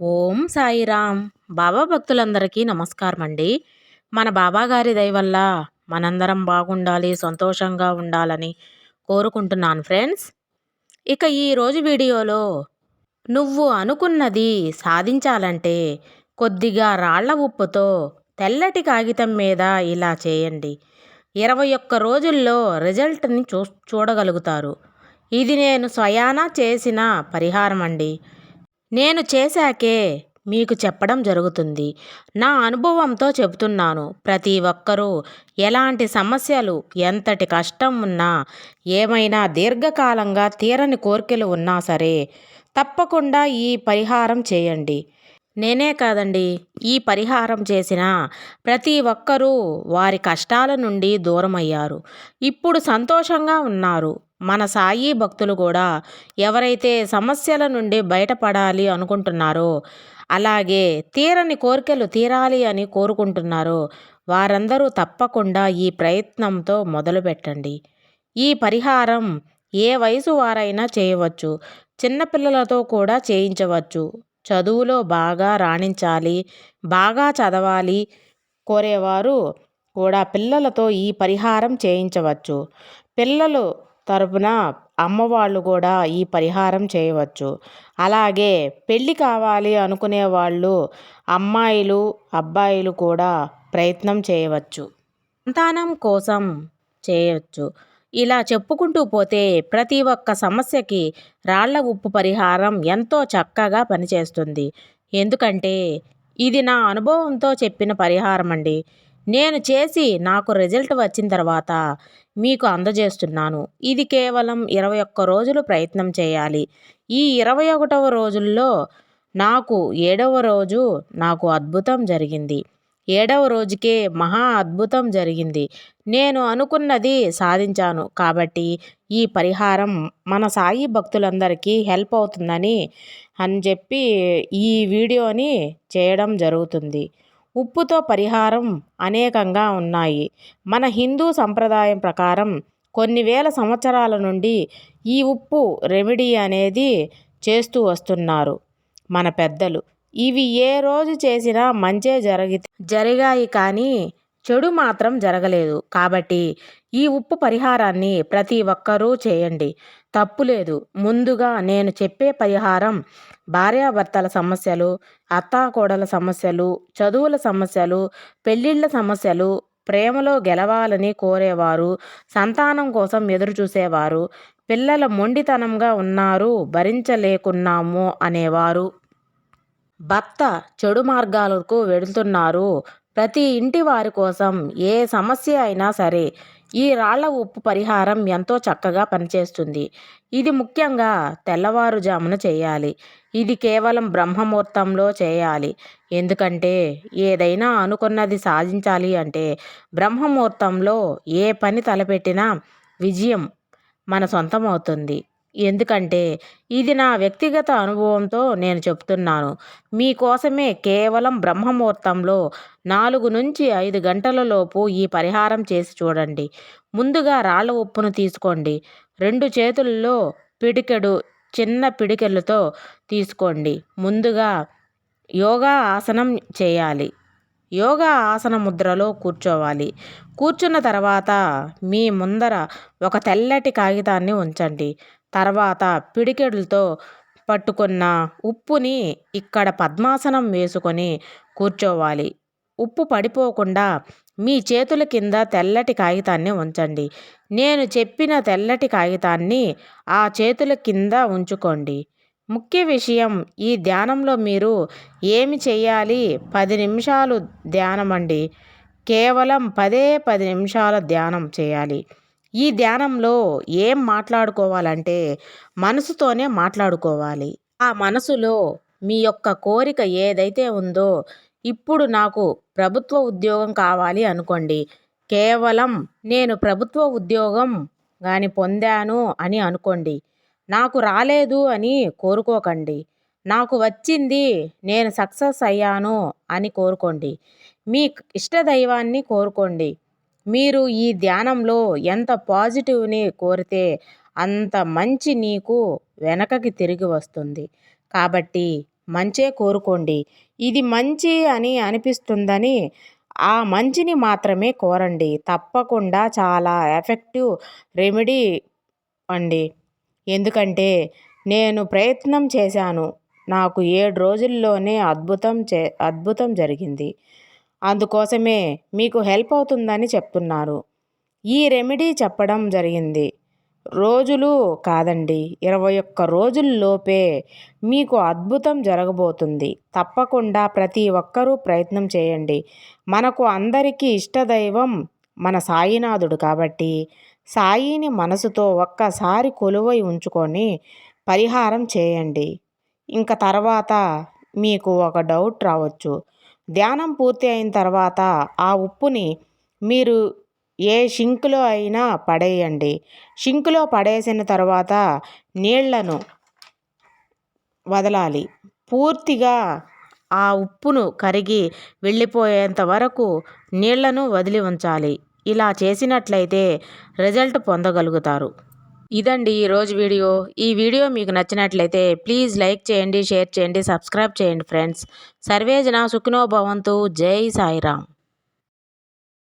ఓం సాయిరామ్. బాబా భక్తులందరికీ నమస్కారం అండి. మన బాబా గారి దయ వల్ల మనందరం బాగుండాలి, సంతోషంగా ఉండాలని కోరుకుంటున్నాను ఫ్రెండ్స్. ఇక ఈరోజు వీడియోలో నువ్వు అనుకున్నది సాధించాలంటే కొద్దిగా రాళ్ల ఉప్పుతో తెల్లటి కాగితం మీద ఇలా చేయండి. 21 రోజుల్లో రిజల్ట్ని చూడగలుగుతారు. ఇది నేను స్వయానా చేసిన పరిహారం అండి. నేను చేశాకే మీకు చెప్పడం జరుగుతుంది. నా అనుభవంతో చెబుతున్నాను. ప్రతి ఒక్కరూ ఎలాంటి సమస్యలు, ఎంతటి కష్టం ఉన్నా, ఏమైనా దీర్ఘకాలంగా తీరని కోర్కెలు ఉన్నా సరే తప్పకుండా ఈ పరిహారం చేయండి. నేనే కాదండి, ఈ పరిహారం చేసిన ప్రతి ఒక్కరూ వారి కష్టాల నుండి దూరమయ్యారు. ఇప్పుడు సంతోషంగా ఉన్నారు. మన సాయి భక్తులు కూడా ఎవరైతే సమస్యల నుండి బయటపడాలి అనుకుంటున్నారో, అలాగే తీరని కోరికలు తీరాలి అని కోరుకుంటున్నారో వారందరూ తప్పకుండా ఈ ప్రయత్నంతో మొదలుపెట్టండి. ఈ పరిహారం ఏ వయసు వారైనా చేయవచ్చు. చిన్నపిల్లలతో కూడా చేయించవచ్చు. చదువులో బాగా రాణించాలి, బాగా చదవాలి కోరేవారు కూడా పిల్లలతో ఈ పరిహారం చేయించవచ్చు. పిల్లలు తరపున అమ్మవాళ్ళు కూడా ఈ పరిహారం చేయవచ్చు. అలాగే పెళ్ళి కావాలి అనుకునే వాళ్ళు అమ్మాయిలు, అబ్బాయిలు కూడా ప్రయత్నం చేయవచ్చు. సంతానం కోసం చేయవచ్చు. ఇలా చెప్పుకుంటూ పోతే ప్రతి ఒక్క సమస్యకి రాళ్ల ఉప్పు పరిహారం ఎంతో చక్కగా పనిచేస్తుంది. ఎందుకంటే ఇది నా అనుభవంతో చెప్పిన పరిహారం అండి. నేను చేసి నాకు రిజల్ట్ వచ్చిన తర్వాత మీకు అందజేస్తున్నాను. ఇది కేవలం 21 రోజులు ప్రయత్నం చేయాలి. ఈ 21వ రోజుల్లో నాకు 7వ రోజు నాకు అద్భుతం జరిగింది. 7వ రోజుకే మహా అద్భుతం జరిగింది. నేను అనుకున్నది సాధించాను. కాబట్టి ఈ పరిహారం మన సాయి భక్తులందరికీ హెల్ప్ అవుతుందని చెప్పి ఈ వీడియోని చేయడం జరుగుతుంది. ఉప్పుతో పరిహారం అనేకంగా ఉన్నాయి. మన హిందూ సంప్రదాయం ప్రకారం కొన్ని వేల సంవత్సరాల నుండి ఈ ఉప్పు రెమెడీ అనేది చేస్తూ వస్తున్నారు మన పెద్దలు. ఇవి ఏ రోజు చేసినా మంచే జరిగాయి కానీ చెడు మాత్రం జరగలేదు. కాబట్టి ఈ ఉప్పు పరిహారాన్ని ప్రతి ఒక్కరూ చేయండి, తప్పులేదు. ముందుగా నేను చెప్పే పరిహారం భార్యాభర్తల సమస్యలు, అత్తాకోడల సమస్యలు, చదువుల సమస్యలు, పెళ్ళిళ్ళ సమస్యలు, ప్రేమలో గెలవాలని కోరేవారు, సంతానం కోసం ఎదురు చూసేవారు, పిల్లల మొండితనంగా ఉన్నారు భరించలేకున్నాము అనేవారు, భర్త చెడు మార్గాలకు వెళుతున్నారు, ప్రతి ఇంటి వారి కోసం ఏ సమస్య అయినా సరే ఈ రాళ్ల ఉప్పు పరిహారం ఎంతో చక్కగా పనిచేస్తుంది. ఇది ముఖ్యంగా తెల్లవారుజామున చేయాలి. ఇది కేవలం బ్రహ్మముహూర్తంలో చేయాలి. ఎందుకంటే ఏదైనా అనుకున్నది సాధించాలి అంటే బ్రహ్మముహూర్తంలో ఏ పని తలపెట్టినా విజయం మన సొంతమవుతుంది. ఎందుకంటే ఇది నా వ్యక్తిగత అనుభవంతో నేను చెప్తున్నాను. మీకోసమే కేవలం బ్రహ్మముహూర్తంలో 4 నుంచి 5 గంటలలోపు ఈ పరిహారం చేసి చూడండి. ముందుగా రాళ్ల ఉప్పును తీసుకోండి. 2 చేతుల్లో పిడికెడు చిన్న పిడికెలతో తీసుకోండి. ముందుగా యోగా ఆసనం చేయాలి. యోగా ఆసన ముద్రలో కూర్చోవాలి. కూర్చున్న తర్వాత మీ ముందర ఒక తెల్లటి కాగితాన్ని ఉంచండి. తర్వాత పిడికెడులతో పట్టుకున్న ఉప్పుని ఇక్కడ పద్మాసనం వేసుకొని కూర్చోవాలి. ఉప్పు పడిపోకుండా మీ చేతుల కింద తెల్లటి కాగితాన్ని ఉంచండి. నేను చెప్పిన తెల్లటి కాగితాన్ని ఆ చేతుల కింద ఉంచుకోండి. ముఖ్య విషయం, ఈ ధ్యానంలో మీరు ఏమి చేయాలి? 10 నిమిషాలు ధ్యానం అండి. కేవలం 10 నిమిషాల ధ్యానం చేయాలి. ఈ ధ్యానంలో ఏం మాట్లాడుకోవాలంటే మనసుతోనే మాట్లాడుకోవాలి. ఆ మనసులో మీ యొక్క కోరిక ఏదైతే ఉందో, ఇప్పుడు నాకు ప్రభుత్వ ఉద్యోగం కావాలి అనుకోండి. కేవలం నేను ప్రభుత్వ ఉద్యోగం కానీ పొందాను అని అనుకోండి. నాకు రాలేదు అని కోరుకోకండి. నాకు వచ్చింది, నేను సక్సెస్ అయ్యాను అని కోరుకోండి. మీ ఇష్టదైవాన్ని కోరుకోండి. మీరు ఈ ధ్యానంలో ఎంత పాజిటివ్ని కోరితే అంత మంచి నీకు వెనకకి తిరిగి వస్తుంది. కాబట్టి మంచే కోరుకోండి. ఇది మంచి అని అనిపిస్తుందని ఆ మంచిని మాత్రమే కోరండి. తప్పకుండా చాలా ఎఫెక్టివ్ రెమెడీ అండి. ఎందుకంటే నేను ప్రయత్నం చేశాను. నాకు 7 రోజుల్లోనే అద్భుతం జరిగింది. అందుకోసమే మీకు హెల్ప్ అవుతుందని చెప్తున్నాను. ఈ రెమెడీ చెప్పడం జరిగింది. రోజులు కాదండి, 21 రోజుల్లోపే మీకు అద్భుతం జరగబోతుంది. తప్పకుండా ప్రతి ఒక్కరూ ప్రయత్నం చేయండి. మనకు అందరికీ ఇష్టదైవం మన సాయినాథుడు కాబట్టి సాయిని మనసుతో ఒక్కసారి కొలువై ఉంచుకొని పరిహారం చేయండి. ఇంక తర్వాత మీకు ఒక డౌట్ రావచ్చు. ధ్యానం పూర్తి అయిన తర్వాత ఆ ఉప్పుని మీరు ఏ షింక్లో అయినా పడేయండి. షింక్లో పడేసిన తర్వాత నీళ్లను వదలాలి. పూర్తిగా ఆ ఉప్పును కరిగి వెళ్ళిపోయేంత వరకు నీళ్లను వదిలి ఉంచాలి. ఇలా చేసినట్లయితే రిజల్ట్ పొందగలుగుతారు. ఇదండి ఈరోజు వీడియో. ఈ వీడియో మీకు నచ్చినట్లయితే ప్లీజ్ లైక్ చేయండి, షేర్ చేయండి, సబ్స్క్రైబ్ చేయండి ఫ్రెండ్స్. సర్వే జన సుఖినో భవంతు. జై సాయిరామ్.